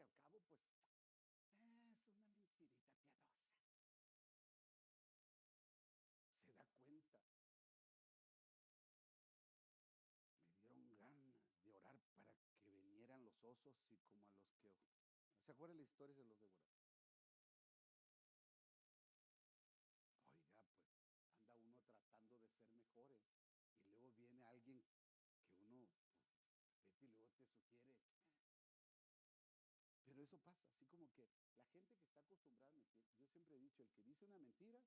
al cabo, pues, es una mentirita piadosa. Se da cuenta. Me dieron ganas de orar para que vinieran los osos y como a los que... ¿Se acuerdan la historia de los devoradores? Oiga, pues anda uno tratando de ser mejores y luego viene alguien que uno vete y luego te sugiere. Pero eso pasa, así como que la gente que está acostumbrada a mentir, yo siempre he dicho, el que dice una mentira,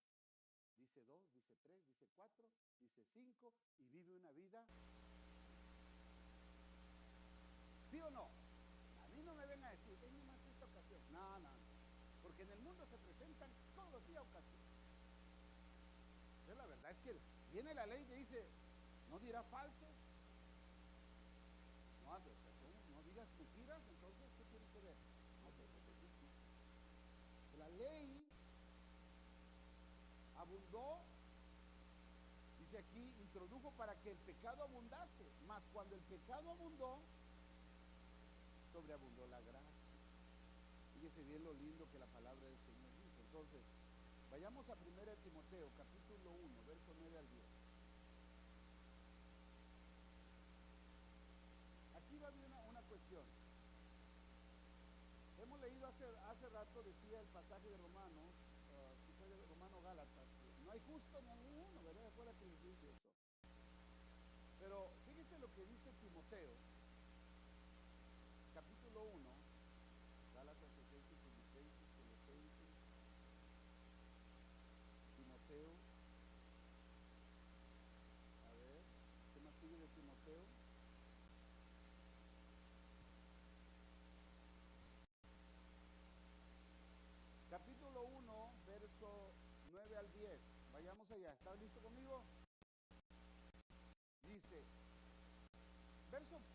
dice 2, dice 3, dice 4, dice 5 y vive una vida. ¿Sí o no? A mí no me ven a decir, es nomás esta ocasión. No, no, no. Porque en el mundo se presentan todos los días ocasiones. Pero la verdad es que viene la ley y dice, no dirás falso. No, o sea, no digas mentiras, entonces, ¿qué tiene que ver? No, la ley abundó, dice aquí, introdujo para que el pecado abundase, mas cuando el pecado abundó, sobreabundó la gracia. Fíjese bien lo lindo que la palabra del Señor dice. Entonces, vayamos a 1 Timoteo, capítulo 1, verso 9 al 10. Aquí va una cuestión. Hemos leído hace rato, decía el pasaje de Romanos, si fue de Romano Gálatas, no hay justo ni uno, ¿verdad? Recuerda que les dije eso. Pero fíjese lo que dice Timoteo, capítulo 1, Gálatas, Efesios, Filipenses, Colosenses, Timoteo. A ver, ¿qué más sigue de Timoteo? Capítulo 1, verso 9 al 10. Vayamos allá. ¿Está listo conmigo? Dice,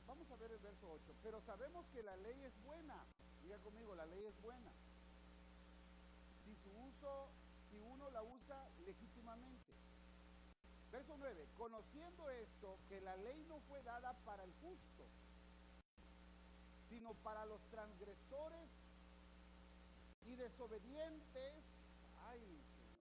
vamos a ver el verso 8. Pero sabemos que la ley es buena. Diga conmigo, la ley es buena. Si uno la usa legítimamente. Verso 9. Conociendo esto, que la ley no fue dada para el justo, sino para los transgresores y desobedientes. Ay, Señor.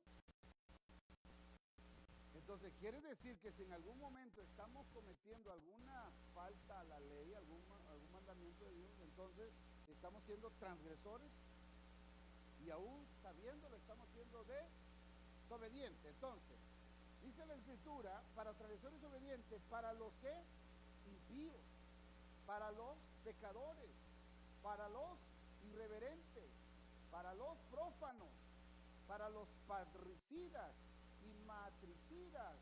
Entonces quiere decir que si en algún momento estamos cometiendo alguna falta a la ley, algún mandamiento de Dios, entonces estamos siendo transgresores y aún sabiéndolo estamos siendo desobedientes. Entonces dice la Escritura, para transgresores y desobedientes, para los que impíos, para los pecadores, para los irreverentes, para los prófanos, para los parricidas y matricidas,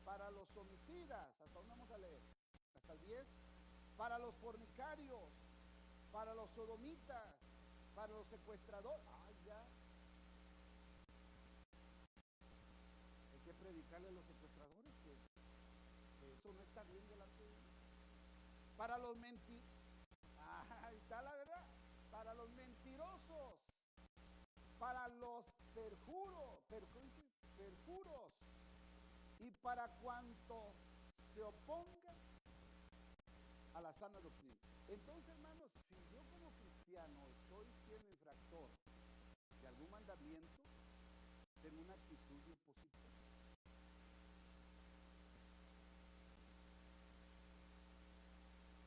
para los homicidas, hasta dónde vamos a leer, hasta el 10, para los fornicarios, para los sodomitas, para los secuestradores. Ya hay que predicarle a los secuestradores que eso no está bien delante de Dios. Para los ahí está la verdad. Para los mentirosos, para los perjuros y para cuanto se oponga a la sana doctrina. Entonces, hermanos, si yo como cristiano estoy siendo infractor de algún mandamiento, tengo una actitud de opositor.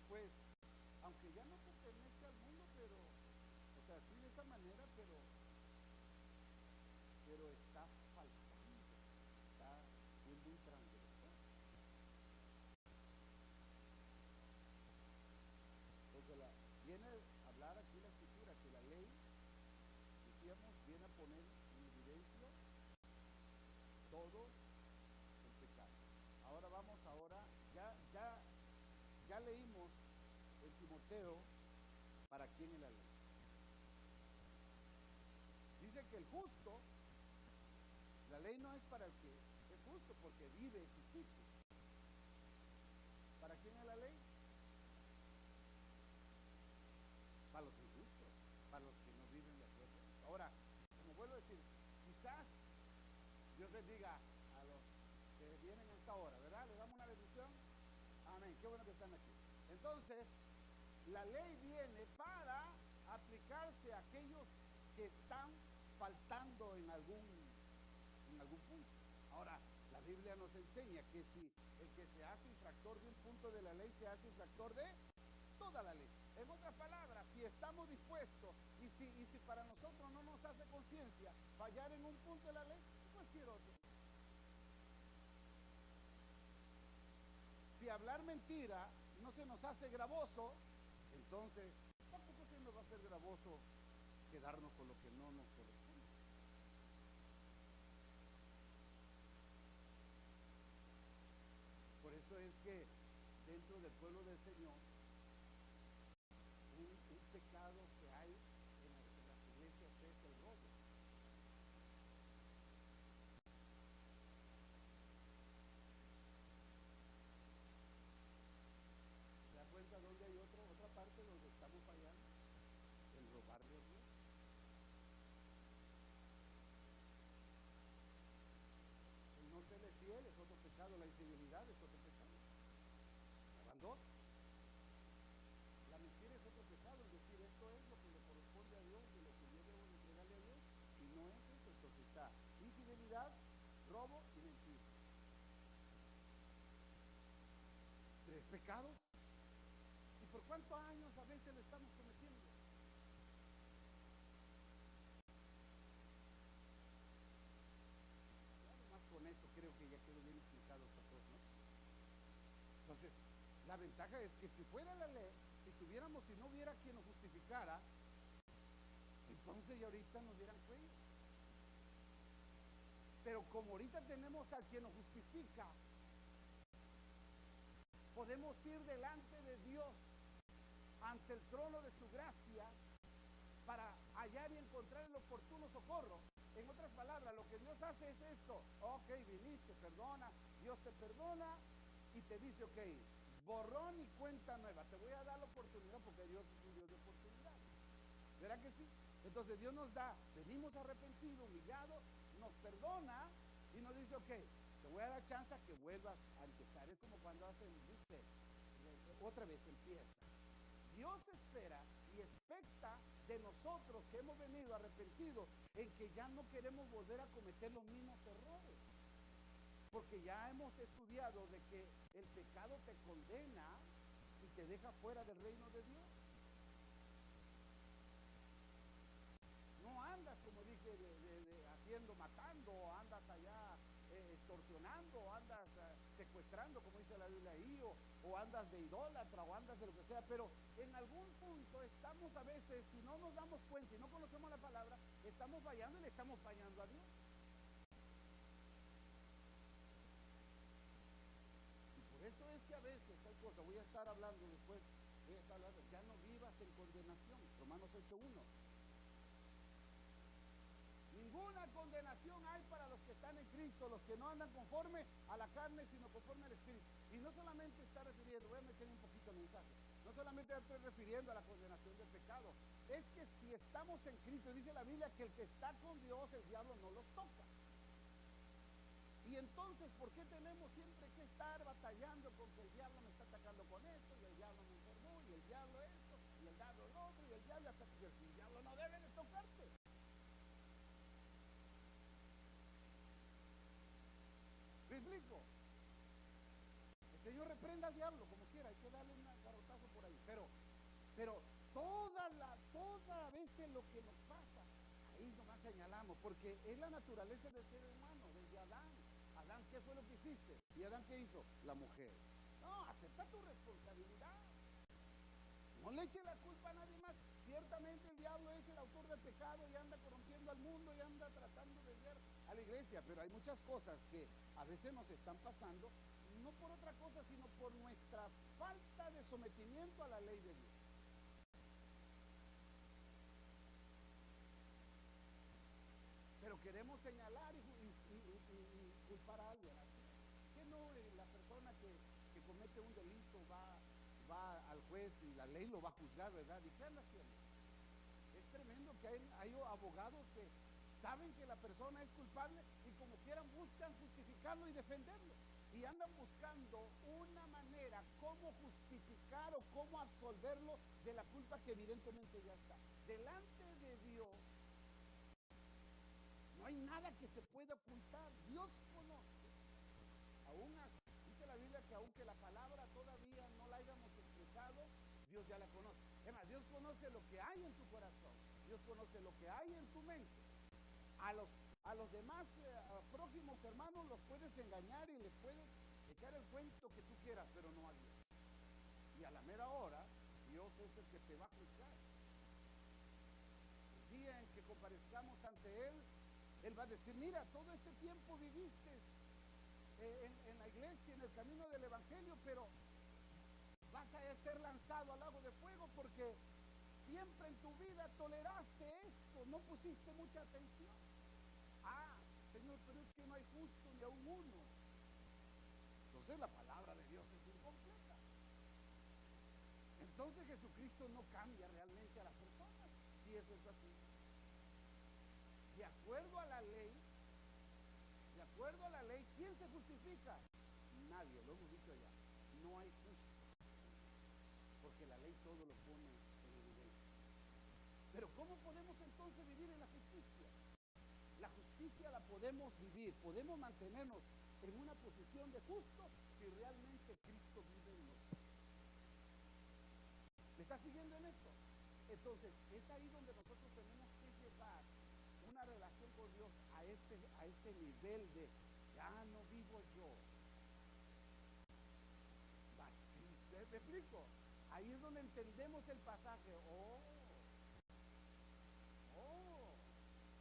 Pues, aunque ya no pertenezca al mundo, pero, o sea, sí de esa manera, pero está faltando, está siendo un transgresor. Entonces, viene a hablar aquí la Escritura que la ley, decíamos, viene a poner en evidencia todo el pecado. Ahora vamos, ya leímos en Timoteo para quién es la ley. Dice que el justo, la ley no es para el que es justo porque vive justicia. ¿Para quién es la ley? Para los injustos, para los que no viven de acuerdo. Ahora, como vuelvo a decir, quizás Dios les diga a los que vienen a esta hora, ¿verdad? Les damos una bendición. Amén, qué bueno que están aquí. Entonces, la ley viene para aplicarse a aquellos que están faltando en algún punto. Ahora, la Biblia nos enseña que si el que se hace infractor de un punto de la ley se hace infractor de toda la ley. En otras palabras, si estamos dispuestos y si para nosotros no nos hace conciencia fallar en un punto de la ley, cualquier otro. Si hablar mentira no se nos hace gravoso, entonces tampoco se nos va a hacer gravoso quedarnos con lo que no nos corresponde. Por eso es que dentro del pueblo del Señor, un pecado que hay en las iglesias es el robo. ¿Se da cuenta dónde hay otra parte donde estamos fallando? En robarle a Dios. El no serle fiel es otro pecado, la infidelidad es otro pecado. Ya van dos. La mentira es otro pecado, es decir, esto es lo que le corresponde a Dios, de lo que yo debo entregarle a Dios, y no es eso. Entonces está infidelidad, robo y mentira. Tres pecados. ¿Y por cuántos años a veces lo estamos cometiendo? Más con eso creo que ya quedó bien explicado para todos, ¿no? Entonces, la ventaja es que si fuera la ley, si no hubiera quien nos justificara, entonces ya ahorita nos dieran cuello. Pero como ahorita tenemos a quien nos justifica, podemos ir delante de Dios ante el trono de su gracia para hallar y encontrar el oportuno socorro. En otras palabras, lo que Dios hace es esto: ok, viniste, perdona, Dios te perdona y te dice, ok, borrón y cuenta nueva, te voy a dar la oportunidad, porque Dios es un Dios de oportunidad. ¿Verdad que sí? Entonces Dios nos da, venimos arrepentidos, humillados, nos perdona y nos dice, ok, te voy a dar chance a que vuelvas a empezar. Es como cuando hacen reset, otra vez empieza. Dios espera y expecta de nosotros que hemos venido arrepentidos en que ya no queremos volver a cometer los mismos errores, porque ya hemos estudiado de que el pecado te condena y te deja fuera del reino de Dios. No andas, como dije, haciendo, matando, o andas allá extorsionando, o andas secuestrando, como dice la Biblia ahí, o andas de idólatra, o andas de lo que sea, pero en algún punto estamos a veces, si no nos damos cuenta y no conocemos la palabra, estamos fallando y le estamos fallando a Dios. Y por eso es que a veces hay cosas, voy a estar hablando después, ya no vivas en condenación, Romanos 8:1. Ninguna condenación hay para los que están en Cristo, los que no andan conforme a la carne, sino conforme al Espíritu. Y no solamente está refiriendo, voy a meter un poquito el mensaje, no solamente estoy refiriendo a la condenación del pecado, es que si estamos en Cristo, dice la Biblia que el que está con Dios, el diablo no los toca. Y entonces, ¿por qué tenemos siempre que estar batallando con que el diablo me está atacando con esto, y el diablo me enfermó, y el diablo esto, y el diablo lo otro, y el diablo hasta que el diablo no debe de tocarte? ¿Me explico? El Señor reprenda al diablo como quiera, hay que darle un garrotazo por ahí, pero toda vez lo que nos pasa, ahí nomás señalamos, porque es la naturaleza del ser humano, desde Adán. Adán, ¿qué fue lo que hiciste? ¿Y Adán qué hizo? La mujer. No, acepta tu responsabilidad. No le eche la culpa a nadie más. Ciertamente el diablo es el autor del pecado y anda corrompiendo al mundo y anda tratando de guiar a la iglesia, pero hay muchas cosas que a veces nos están pasando, no por otra cosa, sino por nuestra falta de sometimiento a la ley de Dios. Pero queremos señalar y culpar a alguien. Que no, la persona que comete un delito va al juez y la ley lo va a juzgar, ¿verdad? ¿Y qué anda haciendo? Es tremendo que hay abogados que saben que la persona es culpable y como quieran buscan justificarlo y defenderlo. y andan buscando una manera cómo justificar o cómo absolverlo de la culpa que evidentemente ya está. Delante de Dios no hay nada que se pueda ocultar. Dios conoce. Dice la Biblia que aunque la palabra todavía no la hayamos expresado, Dios ya la conoce. Es más, Dios conoce lo que hay en tu corazón. Dios conoce lo que hay en tu mente. A los demás prójimos hermanos los puedes engañar y les puedes echar el cuento que tú quieras, pero no a Dios. Y a la mera hora, Dios es el que te va a juzgar. El día en que comparezcamos ante Él, Él va a decir: mira, todo este tiempo viviste en la iglesia, en el camino del evangelio, pero vas a ser lanzado al lago de fuego porque siempre en tu vida toleraste esto, no pusiste mucha atención. Señor, pero es que no hay justo ni aún uno. Entonces la palabra de Dios es incompleta. Entonces Jesucristo no cambia realmente a las personas, si es eso así. De acuerdo a la ley, ¿quién se justifica? Nadie, lo hemos dicho ya. No hay justo, porque la ley todo lo pone en evidencia. Pero ¿cómo podemos entonces vivir en la justicia? La justicia la podemos vivir, podemos mantenernos en una posición de justo si realmente Cristo vive en nosotros. ¿Me está siguiendo en esto? Entonces es ahí donde nosotros tenemos que llevar una relación con Dios a ese nivel de ya no vivo yo, vas Cristo. ¿Me explico? Ahí es donde entendemos el pasaje.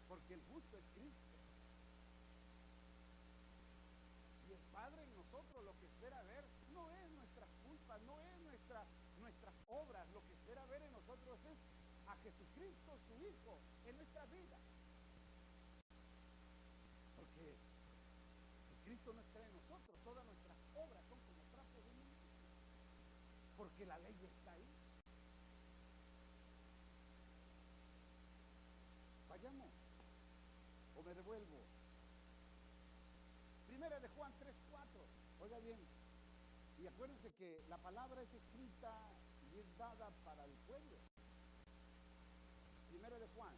Porque el justo es Cristo. Y el Padre en nosotros lo que espera ver no es nuestras culpas, no es nuestras obras. Lo que espera ver en nosotros es a Jesucristo, su Hijo, en nuestra vida. Porque si Cristo no está en nosotros, todas nuestras obras son como trapos de inmundicia. Porque la ley está ahí. Vayamos. ¿O me devuelvo? Primera de Juan 3:4. Oiga bien. Y acuérdense que la palabra es escrita y es dada para el pueblo. Primera de Juan.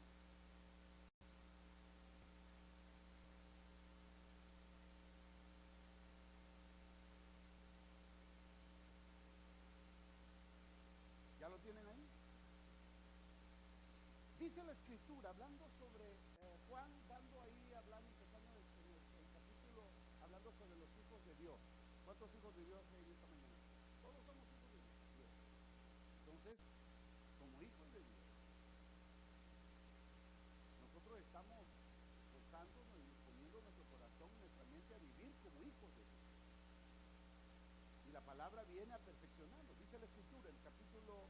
¿Ya lo tienen ahí? Dice la escritura, hablando sobre Juan, empezando el capítulo, hablando sobre los hijos de Dios. ¿Cuántos hijos de Dios hay esta mañana? Todos somos hijos de Dios. Entonces, como hijos de Dios, nosotros estamos esforzándonos y poniendo nuestro corazón, nuestra mente a vivir como hijos de Dios. Y la palabra viene a perfeccionarlo. Dice la escritura, el capítulo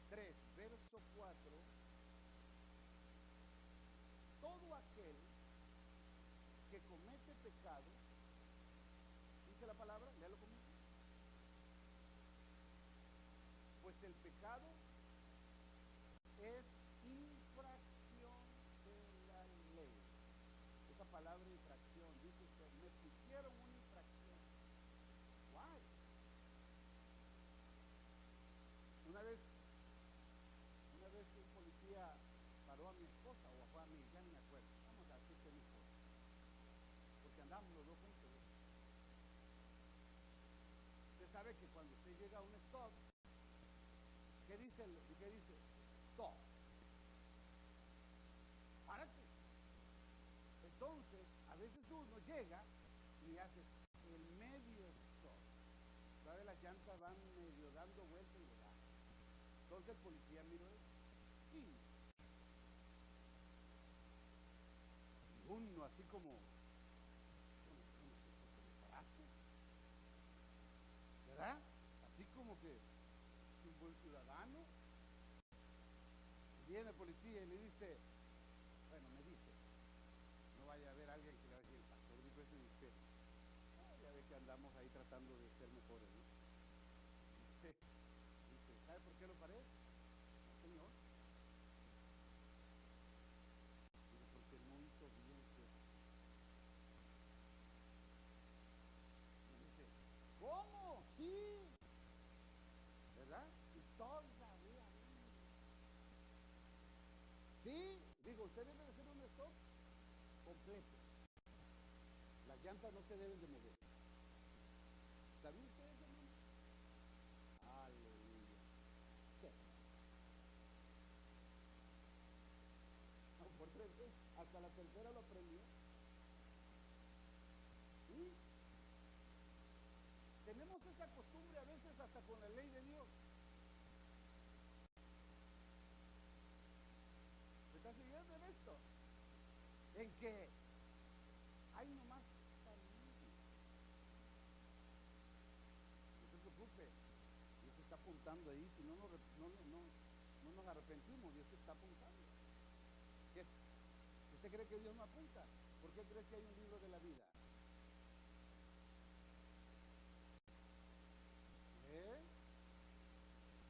3, verso 4. Todo aquel que comete pecado, dice la palabra, léalo conmigo. Pues el pecado es infracción de la ley. Esa palabra infracción, dice usted, me pusieron una infracción. Why? Una vez un policía paró a mi esposa o fue a mí, ya ni me acuerdo. Vamos a decir que a mi esposa, porque andamos los dos juntos. Usted sabe que cuando usted llega a un stop, ¿qué dice? Stop. Párate. Entonces, a veces uno llega y haces el medio stop. Todavía las llantas van medio dando vueltas y volando. Entonces el policía miró eso y uno así como, no sé por qué me paraste, ¿verdad? Así como que es un buen ciudadano. Viene el policía y le dice, me dice, no vaya a haber alguien que le va a decir, el pastor dijo eso de usted. Ya ve que andamos ahí tratando de ser mejores, ¿no? Dice, ¿sabe por qué lo paré? No, señor. Dice, porque no hizo bien su esto. Y dice, Sí, digo, usted debe de hacer un stop completo. Las llantas no se deben de mover. ¿Sabían ustedes, hermano? Aleluya. ¿Qué? No, por 3 veces, hasta la tercera lo aprendió. ¿Sí? Tenemos esa costumbre a veces hasta con la ley de Dios. ¿Me está siguiendo en esto? En que hay nomás salidas. No se preocupe, Dios está apuntando ahí. Si no, no nos arrepentimos, Dios está apuntando. ¿Qué? ¿Usted cree que Dios no apunta? ¿Por qué cree que hay un libro de la vida? ¿Eh?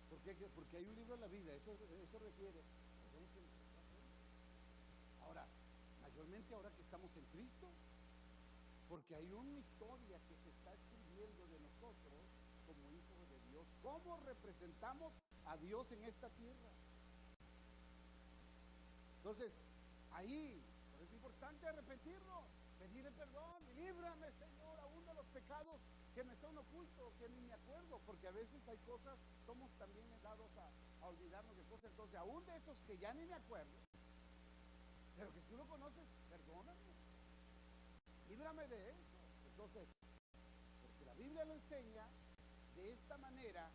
¿Por qué? Porque hay un libro de la vida. Eso requiere. Ahora, mayormente ahora que estamos en Cristo, porque hay una historia que se está escribiendo de nosotros como hijos de Dios. ¿Cómo representamos a Dios en esta tierra? Entonces, ahí, por eso es importante arrepentirnos, pedirle perdón, líbrame, Señor, aún de los pecados que me son ocultos, que ni me acuerdo, porque a veces hay cosas, somos también dados a olvidarnos de cosas. Entonces, aún de esos que ya ni me acuerdo, pero que tú lo conoces, perdóname, líbrame de eso. Entonces, porque la Biblia lo enseña de esta manera,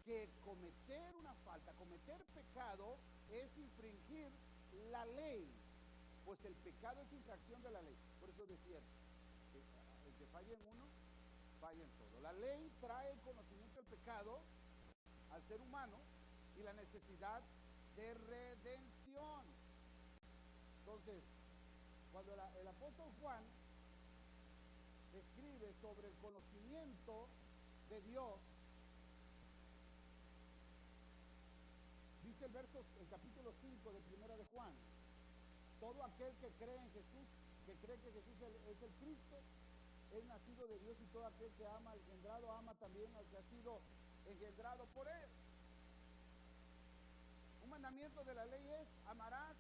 que cometer una falta, cometer pecado es infringir la ley, pues el pecado es infracción de la ley. Por eso decía, el que falla en uno, falla en todo. La ley trae el conocimiento del pecado al ser humano y la necesidad de redención. Entonces, cuando el apóstol Juan escribe sobre el conocimiento de Dios, dice el capítulo 5 de Primera de Juan: todo aquel que cree en Jesús, que cree que Jesús es el Cristo, es nacido de Dios, y todo aquel que ama al engendrado ama también al que ha sido engendrado por él. Un mandamiento de la ley es: amarás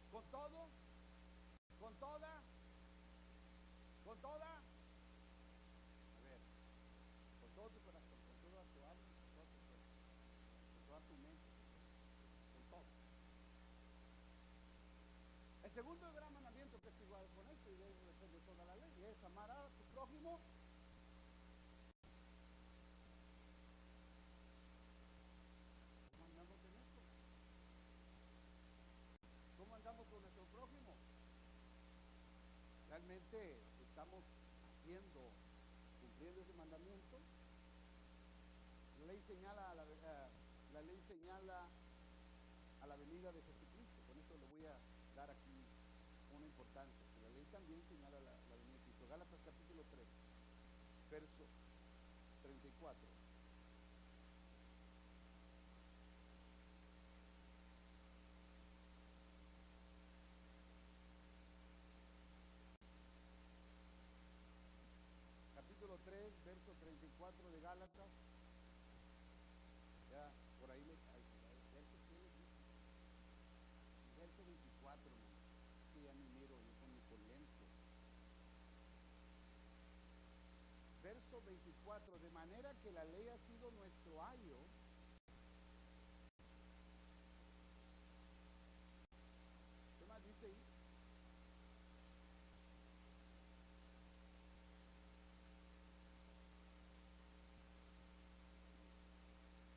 con todo, con toda, con toda, a ver, con todo tu corazón, con toda tu alma, con toda tu fuerza, con toda tu mente, con todo. El segundo gran mandamiento, que es igual con esto y depende de toda la ley, es amar a tu prójimo. ¿Cómo andamos en esto? ¿Cómo andamos con nuestro prójimo? ¿Realmente estamos cumpliendo ese mandamiento? La ley señala a la venida de Jesucristo. Con esto le voy a dar aquí una importancia, que la ley también señala la venida de Cristo. Gálatas capítulo 3, verso 34. Capítulo 3, verso 34 de Gálatas. Ya, por ahí verso 24, hermano. Es que ya ni miro, yo con lentes. Verso 24: de manera que la ley ha sido nuestro ayo. ¿Qué más dice ahí?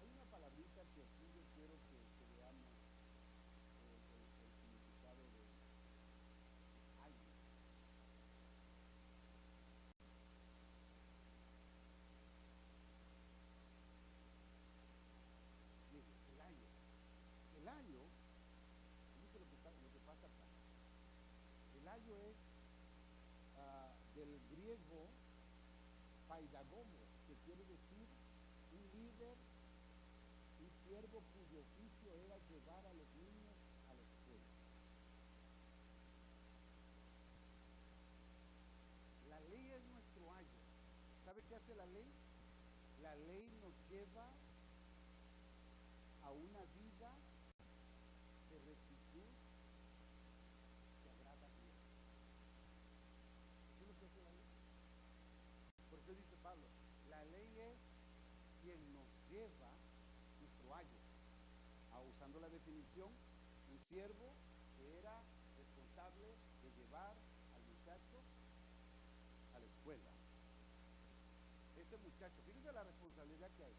Hay una palabrita que aquí yo quiero que veamos el significado de ayo. Mire, el ayo. El ayo, dice lo que pasa acá. El ayo es del griego paidagomo, que quiere decir un líder, un siervo cuyo oficio era llevar a los niños a la escuela. La ley es nuestro ayo. ¿Sabe qué hace la ley? La ley nos lleva a a una vida de rectitud que agrada a Dios. Eso es lo que hace la ley. Por eso dice Pablo, la ley es quien nos lleva nuestro ayo. Usando la definición, un siervo que era responsable de llevar al muchacho a la escuela. Ese muchacho, fíjese la responsabilidad que hay.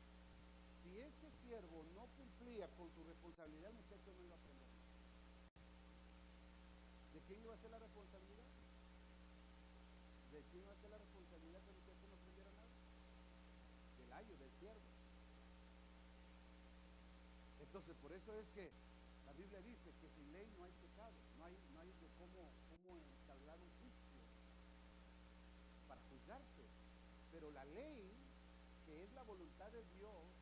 Si ese siervo no cumplía con su responsabilidad, el muchacho no iba a aprender nada. ¿De quién iba a ser la responsabilidad? ¿De quién iba a ser la responsabilidad que el muchacho no aprendiera nada? Del ayo, del siervo. Entonces, por eso es que la Biblia dice que sin ley no hay pecado, no hay de cómo entablar un juicio para juzgarte. Pero la ley, que es la voluntad de Dios,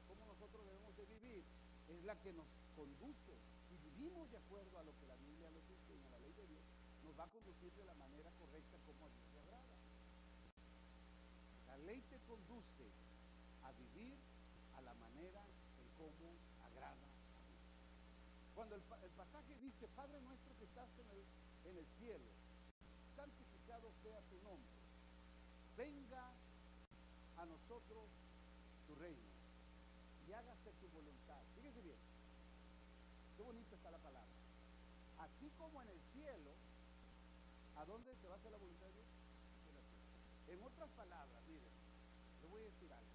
cómo nosotros debemos de vivir, es la que nos conduce. Si vivimos de acuerdo a lo que la Biblia nos enseña, la ley de Dios, nos va a conducir de la manera correcta como a Dios le agrada. La ley te conduce a vivir a la manera en cómo agrada a Dios. Cuando el pasaje dice, Padre nuestro que estás en el cielo, santificado sea tu nombre, venga a nosotros tu reino y hágase tu voluntad. Fíjese bien, qué bonita está la palabra. Así como en el cielo, ¿a dónde se va a hacer la voluntad de Dios? En otras palabras, miren, le voy a decir algo.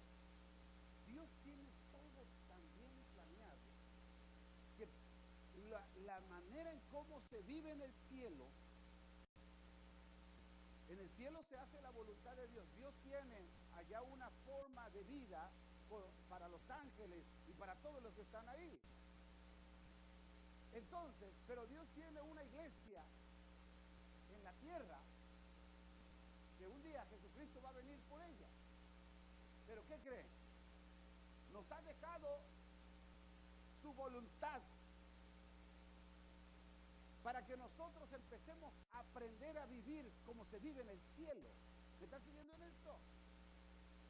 Dios tiene todo tan bien planeado que la manera en cómo se vive en el cielo se hace la voluntad de Dios. Dios tiene allá una forma de vida para los ángeles y para todos los que están ahí. Entonces, pero Dios tiene una iglesia en la tierra que un día Jesucristo va a venir por ella. ¿Pero qué creen? Nos ha dejado su voluntad para que nosotros empecemos a aprender a vivir como se vive en el cielo. ¿Me estás siguiendo en esto?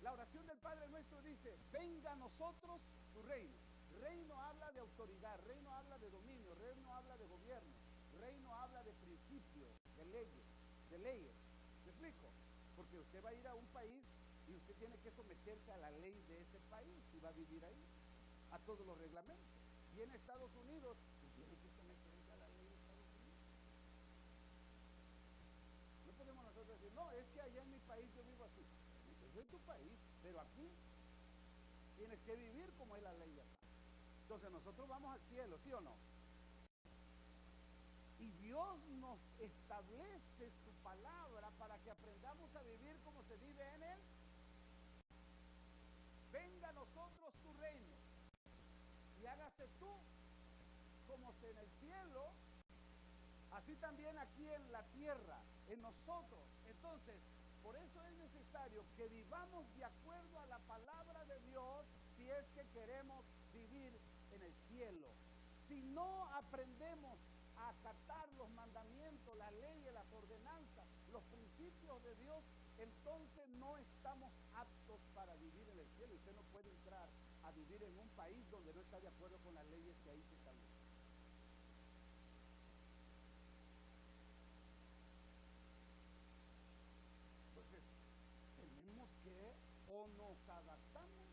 La oración del Padre Nuestro dice, venga a nosotros tu reino. Reino habla de autoridad, reino habla de dominio, reino habla de gobierno, reino habla de principios, de leyes. ¿Me explico? Porque usted va a ir a un país y usted tiene que someterse a la ley de ese país y va a vivir ahí, a todos los reglamentos. Viene a Estados Unidos y tiene que someterse a la ley de Estados Unidos. No podemos nosotros decir, no, es que allá en mi país yo vivo así. Eso es tu país, pero aquí tienes que vivir como es la ley de acá. Entonces nosotros vamos al cielo, ¿sí o no? Y Dios nos establece su palabra para que aprendamos a vivir como se vive en él. Venga a nosotros tu reino y hágase tú como se en el cielo, así también aquí en la tierra, en nosotros. Entonces, por eso es necesario que vivamos de acuerdo a la palabra de Dios si es que queremos vivir en el cielo. Si no aprendemos a acatar los mandamientos, las leyes, las ordenanzas, los principios de Dios, entonces no estamos aptos para vivir en el cielo. Usted no puede entrar a vivir en un país donde no está de acuerdo con las leyes que ahí se establecen. Entonces, tenemos que o nos adaptamos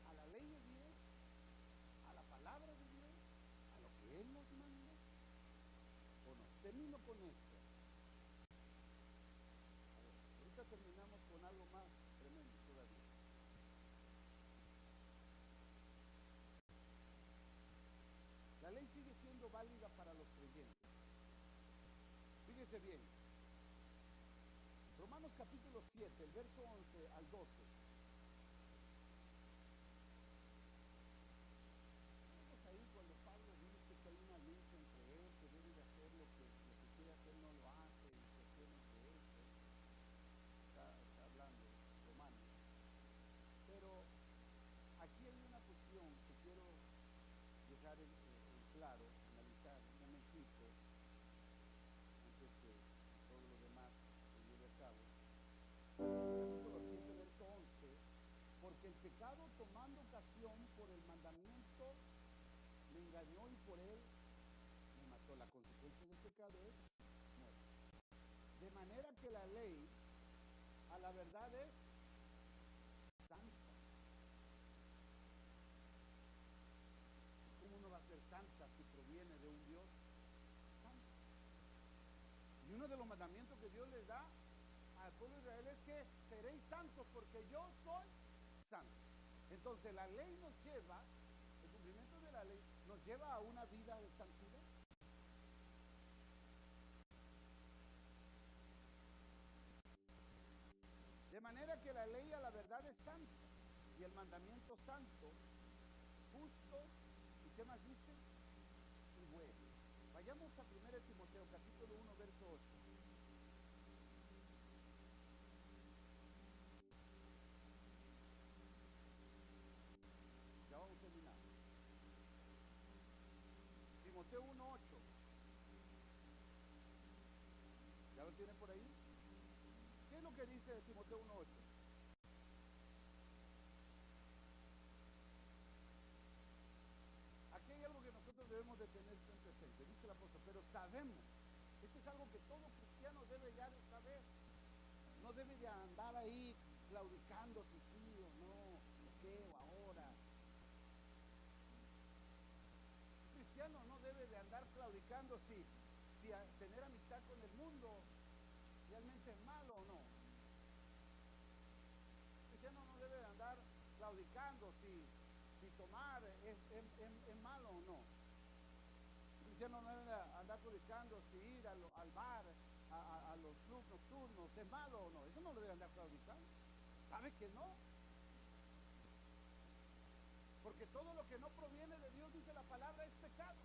a la ley de Dios, a la palabra de Dios, a lo que Él nos manda, o no. Termino con esto. A ver, ahorita terminamos con algo más tremendo todavía. La ley sigue siendo válida para los creyentes. Fíjese bien. Romanos capítulo 7, el verso 11 al 12. Vemos ahí cuando Pablo dice que hay una lucha entre él, que debe de hacer lo que quiere hacer, no lo hace, y cuestiones de eso. Está hablando Romanos. Pero aquí hay una cuestión que quiero dejar en claro, analizar un momentito, antes que todo lo demás se lleve a cabo. Capítulo 7, verso 11, porque el pecado, tomando ocasión por el mandamiento, me engañó y por él me mató. La consecuencia del pecado es muerte. De manera que la ley a la verdad es santa. ¿Cómo no va a ser santa si proviene de un Dios santo? Y uno de los mandamientos que Dios les da al pueblo de Israel es que seréis santos porque yo soy santo. Entonces la ley nos lleva, el cumplimiento de la ley nos lleva a una vida de santidad. De manera que la ley a la verdad es santa y el mandamiento santo, justo, ¿y qué más dice? Y bueno. Vayamos a 1 Timoteo capítulo 1 verso 8. Ya vamos a terminar. Timoteo 1:8. ¿Ya lo tienen por ahí? ¿Qué es lo que dice Timoteo 1:8? Aquí hay algo que nosotros debemos de tener en presente. Dice el apóstol, pero sabemos, esto es algo que todo cristiano debe ya de saber. No debe de andar ahí claudicando si sí o no, o qué o ahora. Un cristiano no debe de andar claudicando si tener amistad con el mundo realmente es malo o no. Un cristiano no debe de andar claudicando si tomar es malo o no. Un cristiano no debe de andar claudicando si ir al bar, a los clubes nocturnos es malo o no. Eso no lo debe andar claudicando. ¿Sabe que no? Porque todo lo que no proviene de Dios, dice la palabra, es pecado.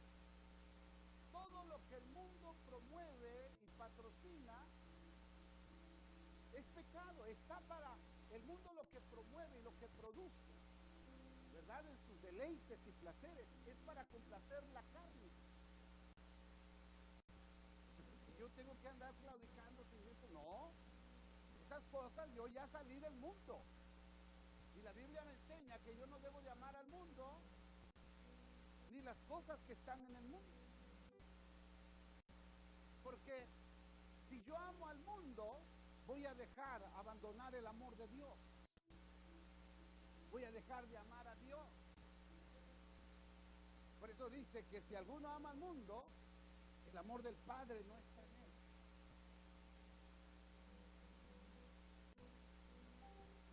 Todo lo que el mundo promueve y patrocina es pecado. Está para el mundo, lo que promueve y lo que produce, ¿verdad? En sus deleites y placeres, es para complacer la carne. Yo tengo que andar claudicando sin eso. No, esas cosas yo ya salí del mundo. Y la Biblia me enseña que yo no debo de amar al mundo ni las cosas que están en el mundo. Porque si yo amo al mundo, voy a abandonar el amor de Dios. Voy a dejar de amar a Dios. Por eso dice que si alguno ama al mundo, el amor del Padre no está en él.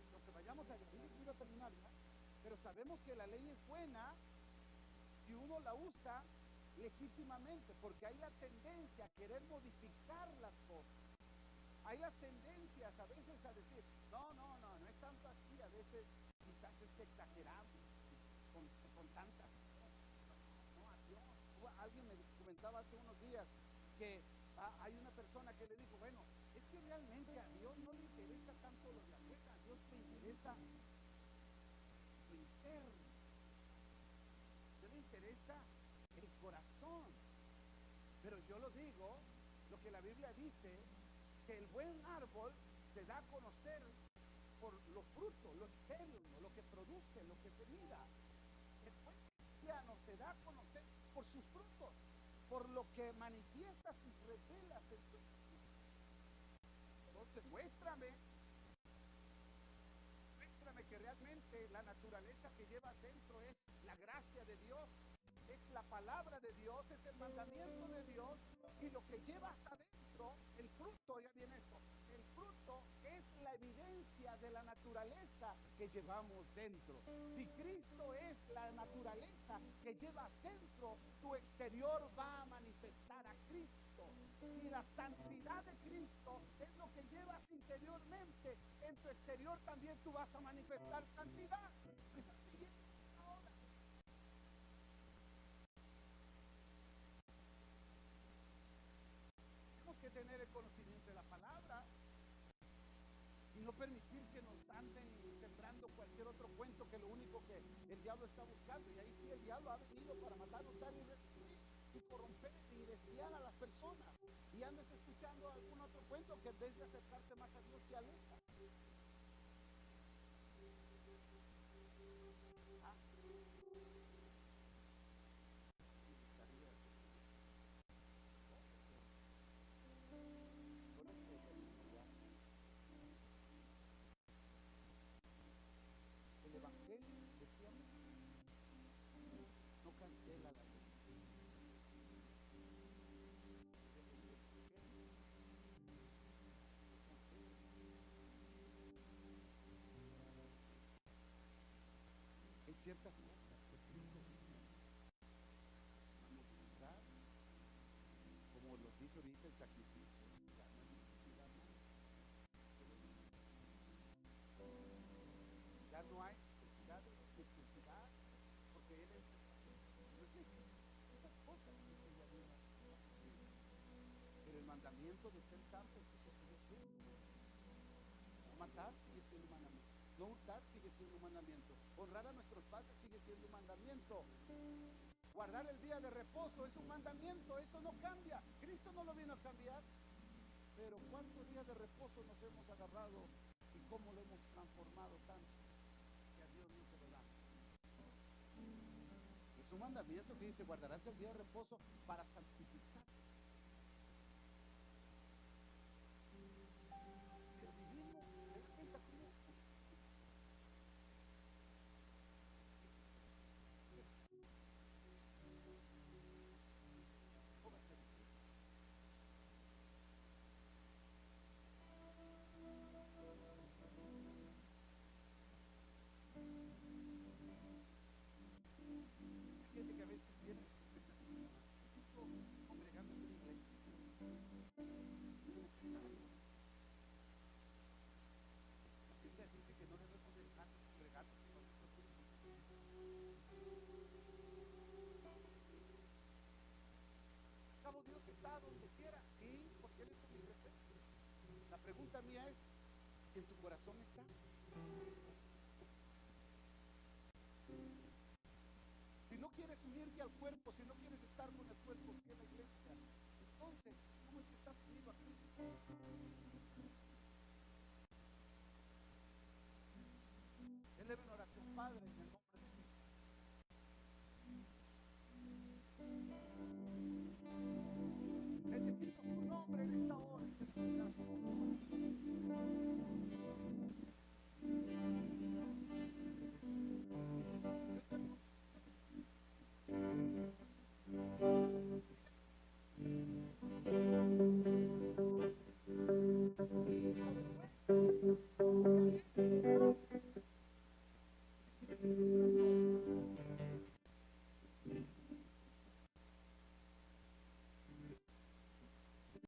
Entonces vayamos allá. Dije que iba a terminar ya. Pero sabemos que la ley es buena si uno la usa legítimamente, porque hay la tendencia a querer modificar las cosas. Hay las tendencias a veces a decir, no es tanto así. A veces quizás es que exageramos con tantas cosas. No, a Dios. Alguien me comentaba hace unos días que hay una persona que le dijo, bueno, es que realmente a Dios no le interesa tanto lo de afuera, a Dios le interesa lo interno. A Dios le interesa el corazón. Pero yo lo digo, lo que la Biblia dice, que el buen árbol se da a conocer por los frutos, lo externo, lo que produce, lo que se mira. El buen cristiano se da a conocer por sus frutos, por lo que manifiestas y revelas en tu vida. Entonces muéstrame que realmente la naturaleza que llevas dentro es la gracia de Dios, es la palabra de Dios, es el mandamiento de Dios, y lo que llevas adentro, el fruto, ya viene esto, el fruto es la evidencia de la naturaleza que llevamos dentro. Si Cristo es la naturaleza que llevas dentro, tu exterior va a manifestar a Cristo. Si la santidad de Cristo es lo que llevas interiormente, en tu exterior también tú vas a manifestar santidad. ¿Me estás siguiendo ahora? Tenemos que tener el conocimiento de la palabra y no permitir que nos anden sembrando cualquier otro cuento, que lo único que el diablo está buscando. Y ahí sí, el diablo ha venido para matar, hurtar y destruir, y corromper y desviar a las personas. Y andas escuchando algún otro cuento que en vez de acercarte más a Dios te aleja. cancela la ley. Hay ciertas cosas que Cristo vino a modificar, como los dije ahorita, el sacrificio, ya no hay necesidad más. Ya no hay necesidad de circuncidar, porque Él es esas cosas que ya vino a sufrir. Pero el mandamiento de ser santos, eso sigue siendo. No matar sigue siendo un mandamiento. No hurtar sigue siendo un mandamiento. Honrar a nuestros padres sigue siendo un mandamiento. Guardar el día de reposo es un mandamiento. Eso no cambia. Cristo no lo vino a cambiar. Pero ¿cuántos días de reposo nos hemos agarrado y cómo lo hemos transformado tanto que a Dios no se lo da? Es un mandamiento que dice: guardarás el día de reposo para santificar. Pero vivimos, ¿te das cuenta cómo? Póngase de pie. Hay gente que a veces viene y piensa: necesito congregarme en una iglesia. No es necesario. La Biblia dice que no debemos dejar de congregarnos con nuestros hijos. Cabo, Dios está donde quiera, sí, porque Él es omnipresente. La pregunta mía es: ¿en tu corazón está? Si no quieres unirte al cuerpo, si no quieres estar con el cuerpo, que es la iglesia, entonces, ¿cómo es que estás unido a Cristo? Eleve una oración: Padre, en el nombre de Jesús, bendecimos tu nombre en esta hora y te doy gracias por tu palabra. Yo te anuncio